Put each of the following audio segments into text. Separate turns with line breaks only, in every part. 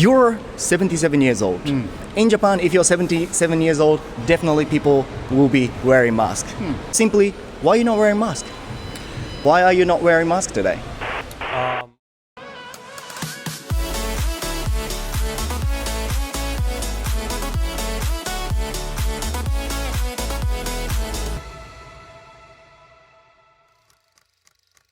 You're 77 years old. In Japan, if you're 77 years old, definitely people will be wearing mask. Simply, why are you not wearing mask? Why are you not wearing mask today?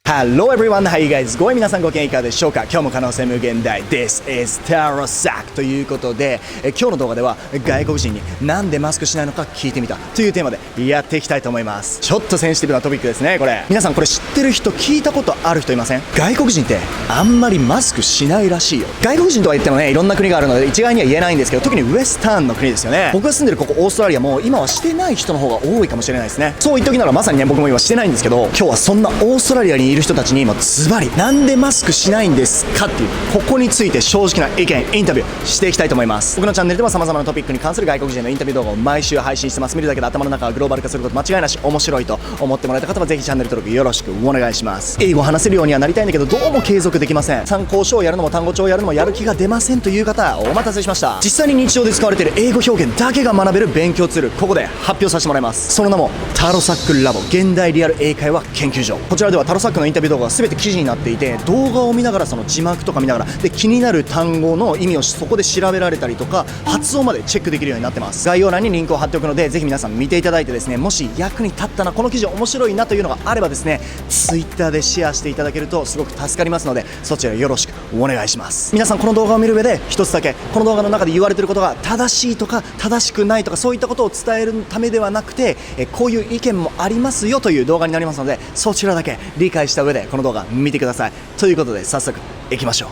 Hello everyone, how are you guys going? 皆さんご機嫌いかがでしょうか？今日も可能性無限大 This is タロサックということで今日の動画では外国人になんでマスクしないのか聞いてみたというテーマでやっていきたいと思います。ちょっとセンシティブなトピックですねこれ。皆さんこれ知ってる人聞いたことある人いません？外国人ってあんまりマスクしないらしいよ。外国人とは言ってもねいろんな国があるので一概には言えないんですけど特にウエスタンの国ですよね。僕が住んでるここオーストラリアも今はしてない人の方が多いかもしれないですね。そう言っときならまさにね僕も今してないんですけど今日はそんなオーストラリアにいる人たちに今ズバリなんでマスクしないんですかっていうここについて正直な意見インタビューしていきたいと思います。僕のチャンネルでは様々なトピックに関する外国人のインタビュー動画を毎週配信してます。見るだけで頭の中がグローバル化すること間違いなし。面白いと思ってもらえた方はぜひチャンネル登録よろしくお願いします。英語を話せるようにはなりたいんだけどどうも継続できません。参考書をやるのも単語帳をやるのもやる気が出ませんという方お待たせしました。実際に日常で使われている英語表現だけが学べる勉強ツールここで発表させてもらいます。その名もタロサックラボ現代リアル英会話研究所。こちらではタロサックのインタビュー動画が全て記事になっていて動画を見ながらその字幕とか見ながらで気になる単語の意味をそこで調べられたりとか発音までチェックできるようになってます。概要欄にリンクを貼っておくのでぜひ皆さん見ていただいてですねもし役に立ったなこの記事面白いなというのがあればですね Twitter でシェアしていただけるとすごく助かりますのでそちらよろしくお願いします。皆さんこの動画を見る上で一つだけこの動画の中で言われていることが正しいとか正しくないとかそういったことを伝えるためではなくてこういう意見もありますよという動画になりますのでそちらだけ理解した上でこの動画見てくださいということで早速行きましょう。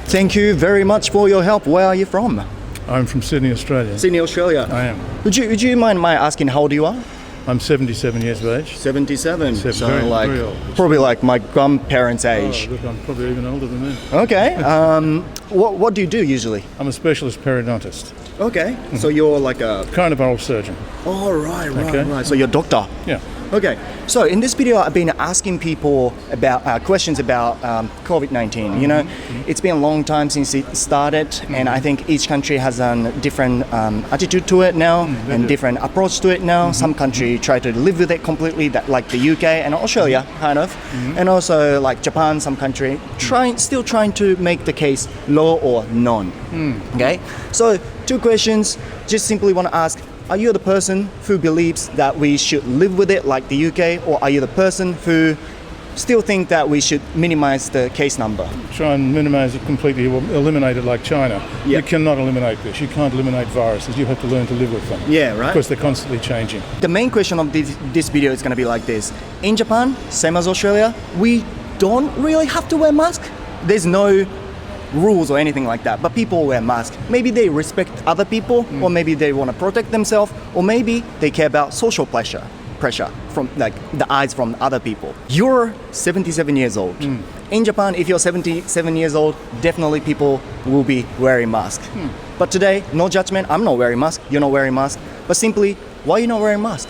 Thank you very much for your help. Where are you from?
I'm from Sydney, Australia.
Sydney, Australia.
I am.
Would you mind my asking how old you are?
I'm 77 years of age.
77. So
very,
like
very old.
probably like my grandparents' age.
Oh, look, I'm probably even older than them.
Okay. What do you do usually?
I'm a specialist periodontist.
Okay. So you're like a
Kind of oral surgeon.
Oh right.
Okay.
So you're a doctor.
Yeah.
Okay, so in this video I've been asking people about questions about COVID-19. You know, it's been a long time since it started, and I think each country has a different attitude to it now and different approach to it now. Some country try to live with it completely, that like the UK and Australia, kind of, and also like Japan, some country still trying to make the case law or none. Okay, so two questions. Just simply want to ask. Are you the person who believes that we should live with it like the UK, or are you the person who still think that we should minimize the case number?
Try and minimize it completely, eliminate it like China.
Yeah.
You cannot eliminate this. You can't eliminate viruses. You have to learn to live with them.
Yeah, right.
Because they're constantly changing.
The main question of this video is going to be like this. In Japan, same as Australia, we don't really have to wear mask. There's no rules or anything like that, but people wear masks. Maybe they respect other people, or maybe they want to protect themselves, or maybe they care about social pressure from like the eyes from other people. You're 77 years old. In Japan, if you're 77 years old, definitely people will be wearing mask. But today, no judgment. I'm not wearing mask. You're not wearing mask. But simply, why are you not wearing mask?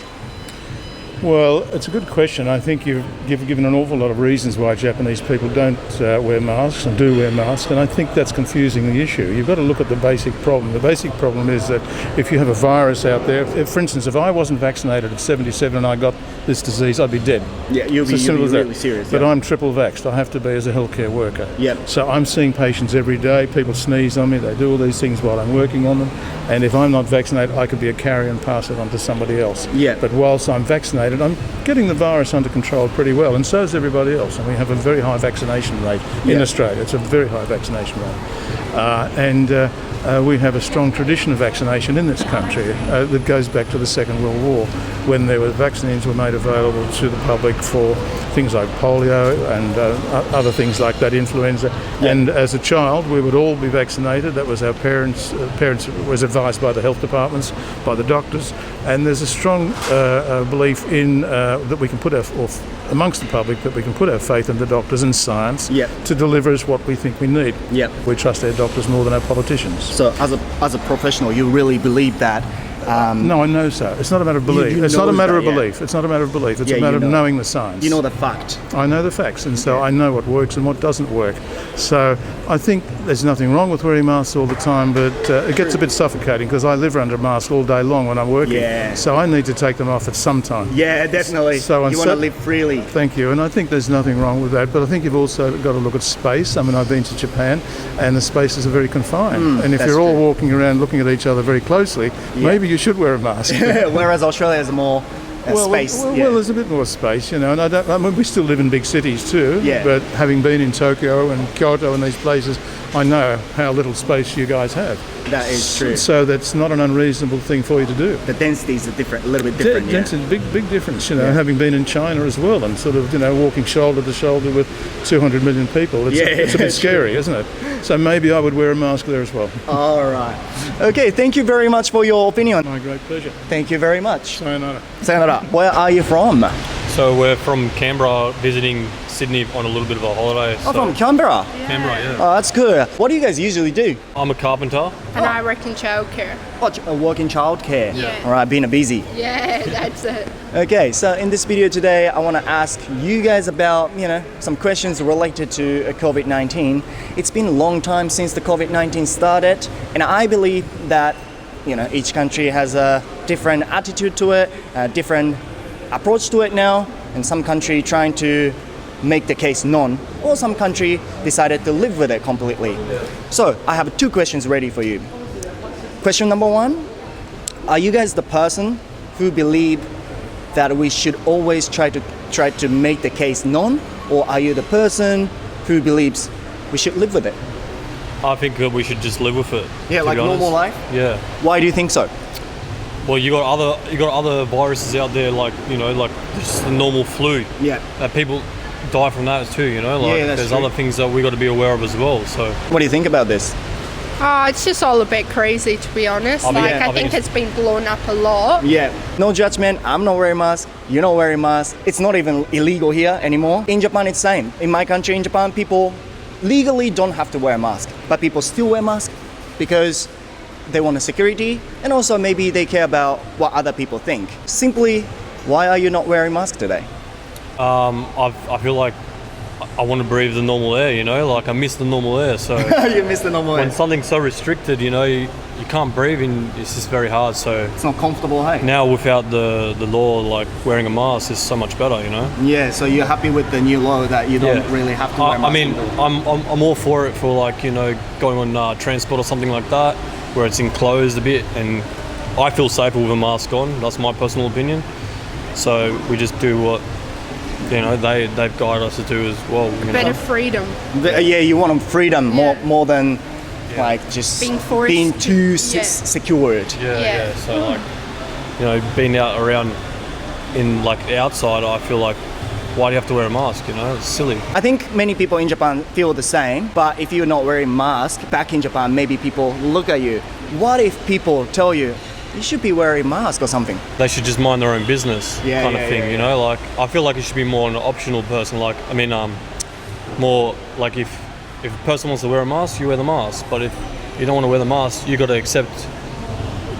Well, it's a good question. I think you've given an awful lot of reasons why Japanese people don't wear masks and do wear masks, and I think that's confusing the issue. You've got to look at the basic problem. The basic problem is that if you have a virus out there, for instance, if I wasn't vaccinated at 77 and I got this disease, I'd be dead.
Yeah, you'll be really serious.
But I'm triple vaxxed. I have to be as a healthcare worker.
Yep.
So I'm seeing patients every day. People sneeze on me. They do all these things while I'm working on them. And if I'm not vaccinated, I could be a carrier and pass it on to somebody else.
Yeah.
But whilst I'm vaccinated, I'm getting the virus under control pretty well, and so is everybody else. And we have a very high vaccination rate in Australia. It's a very high vaccination rate. We have a strong tradition of vaccination in this country that goes back to the Second World War, when vaccines were made available to the public for things like polio and other things like that, influenza. Yeah. And as a child, we would all be vaccinated. That was our parents. Parents was advised by the health departments, by the doctors. And there's a strong belief in that we can put amongst the public that we can put our faith in the doctors and science to deliver us what we think we need. We trust our doctors more than our politicians.
So as a professional, you really believe that
No, I know so. It's not a matter of belief. It's not a matter of belief. It's not a matter of belief. It's a matter of knowing the science.
You know the fact.
I know the facts, and so I know what works and what doesn't work. So I think there's nothing wrong with wearing masks all the time, but it gets a bit suffocating because I live under a mask all day long when I'm working.
Yeah.
So I need to take them off at some time.
Yeah, definitely.
So
you want to live freely.
Thank you, and I think there's nothing wrong with that. But I think you've also got to look at space. I mean, I've been to Japan, and the spaces are very confined. And if you're all walking around looking at each other very closely, maybe you should wear a mask.
Whereas Australia has more space.
Well, there's a bit more space, you know, and I mean, we still live in big cities too.
Yeah.
But having been in Tokyo and Kyoto and these places, I know how little space you guys have.
That is true.
So that's not an unreasonable thing for you to do.
The densities are different, a little bit different.
Density, big difference, you know, having been in China as well and sort of, you know, walking shoulder to shoulder with 200 million people. It's a bit scary, isn't it? So maybe I would wear a mask there as well.
All right. Okay, thank you very much for your opinion.
My great pleasure.
Thank you very much.
Sayonara.
Sayonara. Where are you from?
So we're from Canberra, visiting Sydney on a little bit of a holiday.
Oh, from Canberra.
Canberra, yeah.
Oh, that's cool. What do you guys usually do?
I'm a carpenter.
And I work in childcare.
Oh, work in childcare.
Yeah.
All right, being busy.
Yeah, that's it.
Okay, so in this video today, I want to ask you guys about, you know, some questions related to COVID-19. It's been a long time since the COVID-19 started, and I believe that, you know, each country has a different attitude to it, a different approach to it now, and some country trying to make the case known, or some country decided to live with it completely. So I have two questions ready for you. Question number one, are you guys the person who believe that we should always try to make the case known, or are you the person who believes we should live with it?
I think that we should just live with it.
Yeah,
to
like
be honest.
normal life?
Yeah.
Why do you think so?
Well, you got other viruses out there, like, you know, like just the normal flu.
Yeah.
People die from that too, you know. Like,
Yeah, that's
there's
true.
other things that we got to be aware of as well. So
What do you think about this?
Oh, it's just all a bit crazy, to be honest.
I mean,
Like,
yeah,
I think it's been blown up a lot.
Yeah, no judgment. I'm not wearing mask. You're not wearing mask. It's not even illegal here anymore. In Japan, it's same. In my country, in Japan, people legally don't have to wear a mask, but people still wear mask because they want a security, and also maybe they care about what other people think. Simply, why are you not wearing mask today?
I feel like I want to breathe the normal air, you know. Like I miss the normal air. So
You miss the normal
when
air.
something's so restricted, you know, you can't breathe, and it's just very hard. So
It's not comfortable, hey?
now without the law, like wearing a mask is so much better, you know.
Yeah, so you're happy with the new law that you don't really have to wear a mask?
I mean, I'm all for it for, like, you know, going on transport or something like that, where it's enclosed a bit, and I feel safer with a mask on. That's my personal opinion. So we just do what, you know, they've guided us to do as well. You
Bit
know?
of freedom.
Yeah, you want freedom
Yeah.
more than like just
Being forced
being too
to- yeah.
secured.
Yeah. So like, you know, being out around in like outside, I feel like, why do you have to wear a mask? You know, it's silly.
I think many people in Japan feel the same, but if you're not wearing mask back in Japan, maybe people look at you. What if people tell you should be wearing mask or something?
They should just mind their own business,
Yeah,
kind
yeah,
of thing.
yeah,
You know, like I feel like it should be more an optional person. Like, I mean, more like if a person wants to wear a mask, you wear the mask. But if you don't want to wear the mask, you got to accept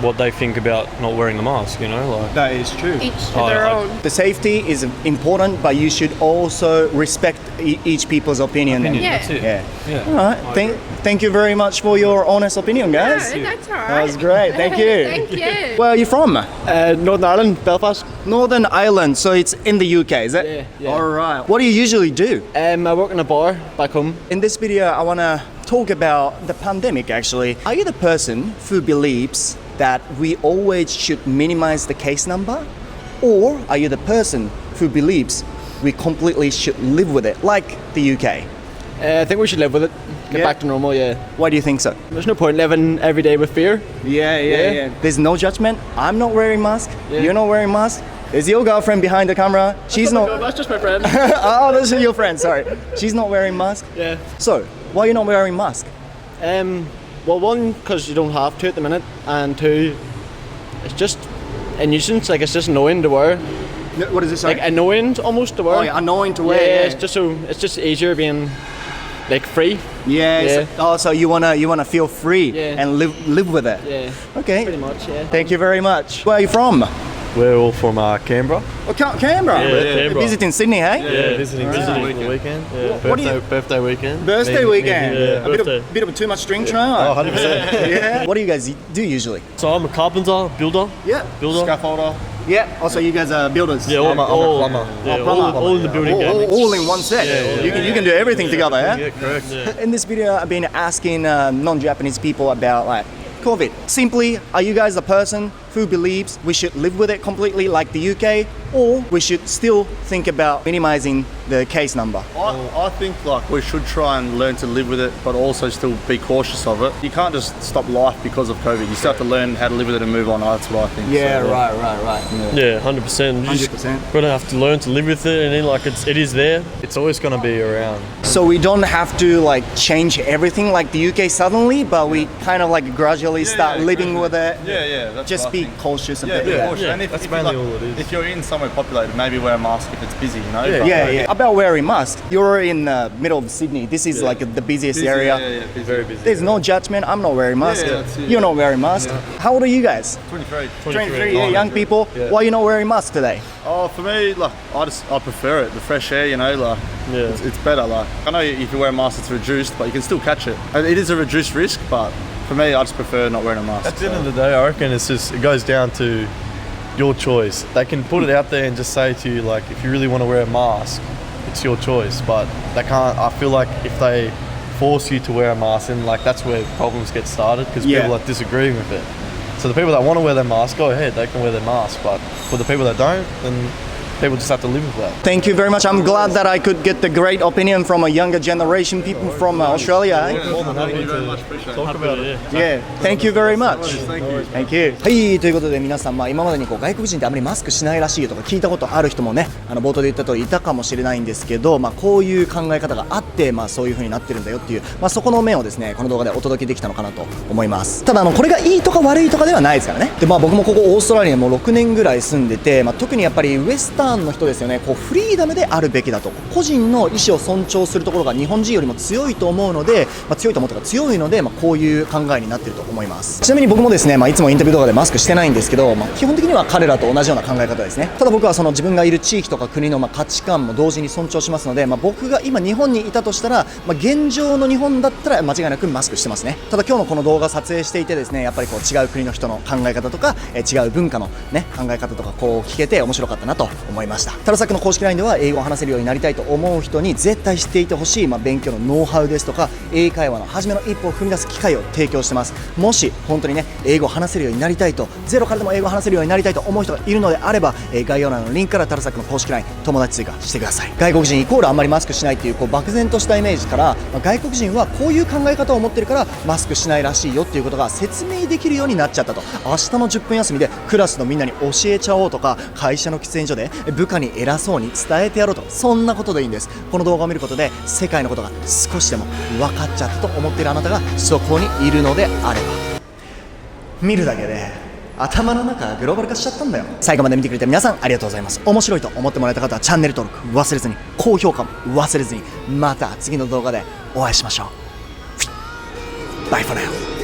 what they think about not wearing the mask. You know, like.
That is true.
Each to their own.
The safety is important, but you should also respect each people's opinion.
Yeah.
That's it.
Yeah. All right. Thank you very much for your honest opinion, guys.
Yeah, that's all right.
That was great. Thank you.
Thank you.
Where are you from?
Northern Ireland, Belfast.
Northern Ireland. So it's in the UK, is it?
Yeah.
All right. What do you usually do?
I work in a bar back home.
In this video, I want to talk about the pandemic, actually. Are you the person who believes that we always should minimize the case number? Or are you the person who believes we completely should live with it, like the UK?
I think we should live with it. Get
Yeah.
back to normal, yeah.
Why do you think so?
There's no point living every day with fear.
Yeah. There's no judgment. I'm not wearing mask.
Yeah.
You're not wearing mask. There's your girlfriend behind the camera. She's not.
That's just my friend.
Oh, this is your friend. Sorry. She's not wearing mask.
yeah.
So, why are you not wearing mask?
Well, one, because you don't have to at the minute, and two, it's just a nuisance. Like, it's just annoying to wear.
What is it? Sorry.
Like, annoying almost to wear.
Oh, yeah, annoying to wear.
Yeah,
Yeah.
it's just easier being like free.
Yeah.
Yeah.
So you wanna feel free
Yeah.
and live with it.
Yeah.
Okay.
Pretty much. Yeah.
Thank you very much. Where are you from?
We're all from Canberra.
Oh, Canberra.
Canberra.
Visiting Sydney, hey?
Yeah, visiting for the weekend. Yeah.
What do you-
Birthday weekend.
Birthday weekend.
Yeah,
A bit of too much drink tonight.
100%.
Yeah. What do you guys do usually?
So I'm a carpenter, builder.
Yeah.
Builder.
Scaffolder.
Yeah. Also, you guys are builders.
Yeah,
all,
plumber. Yeah, all in the building game.
all in one set. You can do everything together, yeah?
Yeah, correct. Yeah.
In this video, I've been asking non-Japanese people about like COVID. Simply, are you guys a person who believes we should live with it completely like the UK, or we should still think about minimizing the case number?
I think like we should try and learn to live with it, but also still be cautious of it. You can't just stop life because of COVID. You still have to learn how to live with it and move on. That's what I think.
Right.
Yeah, 100%. You just
100%.
gotta have to learn to live with it, and then like it is there. It's always gonna be around.
So we don't have to like change everything like the UK suddenly, but we kind of like gradually start living with it.
Yeah. That's
Just
what I
be
think.
cautious a
Yeah,
bit.
be
Yeah.
cautious.
Yeah,
And if,
that's
if you,
mainly
like,
all it is.
If you're in somewhere populated, maybe wear a mask if it's busy, you know.
Yeah.
But-
Yeah. About wearing mask. You're in the middle of Sydney. This is like the busiest
Busy,
area.
Yeah, busy.
Very busy.
There's no judgment. I'm not wearing mask.
Yeah, that's it.
You're not wearing mask. How old are you guys?
23.
23. Yeah, young people.
Yeah.
Why are you not wearing mask today?
Oh, for me, like I prefer it. The fresh air, you know, like
Yeah.
it's better. Like I know if you wear a mask, it's reduced, but you can still catch it. And it is a reduced risk, but for me, I just prefer not wearing a mask.
At the end of the day, I reckon it goes down to your choice. They can put it out there and just say to you like, if you really want to wear a mask, it's your choice. But they can't. I feel like if they force you to wear a mask, then like that's where problems get started because
Yeah.
people are disagreeing with it. So the people that want to wear their mask, go ahead, they can wear their mask. But for the people that don't, then people just have to live with that.
Thank you very much. I'm glad that I could get the great opinion from a younger generation, people from Australia. Eh?
Thank you very much. Appreciate it.
Talk about it.
Yeah, thank you very much.
Thank you.
Thank you. はい、ということで皆さん、今までに外国人ってあまりマスクしないらしいよとか聞いたことある人もね、冒頭で言った通りいたかもしれないんですけど、こういう考え方があって、そういう風になってるんだよっていう、そこの面をですね、この動画でお届けできたのかなと思います。ただこれがいいとか悪いとかではないですからね。で、僕もここオーストラリアにもう6年ぐらい住んでて、特にやっぱりウエスタンの人ですよね、フリーダムであるべきだと、個人の意思を尊重するところが日本人よりも強いと思うので、強いと思ったら強いので、こういう考えになっていると思います。ちなみに僕もですね、いつもインタビュー動画でマスクしてないんですけど、基本的には彼らと同じような考え方ですね。ただ僕はその自分がいる地域とか国の価値観も同時に尊重しますので、僕が今日本にいたとしたら、現状の日本だったら間違いなくマスクしてますね。ただ今日のこの動画撮影していてですね、やっぱり違う国の人の考え方とか、違う文化のね考え方とか聞けて面白かったなと思いました。タロサックの公式 LINE では英語を話せるようになりたいと思う人に絶対知っていてほしい、勉強のノウハウですとか英会話の初めの一歩を踏み出す機会を提供してます。もし本当にね英語を話せるようになりたいと、ゼロからでも英語を話せるようになりたいと思う人がいるのであれば、概要欄のリンクからタロサックの公式 LINE 友達追加してください。外国人イコールあんまりマスクしないっていう漠然としたイメージから、外国人はこういう考え方を持ってるからマスクしないらしいよっていうことが説明できるようになっちゃったと。明日の10分休みでクラスのみんなに教えちゃおうとか、会社の喫煙所で部下に偉そうに伝えてやろうと、そんなことでいいんです。この動画を見ることで世界のことが少しでも分かっちゃったと思っているあなたがそこにいるのであれば、見るだけで頭の中がグローバル化しちゃったんだよ。最後まで見てくれて皆さんありがとうございます。面白いと思ってもらえた方はチャンネル登録忘れずに、高評価も忘れずに、また次の動画でお会いしましょう。バイフォーナウ。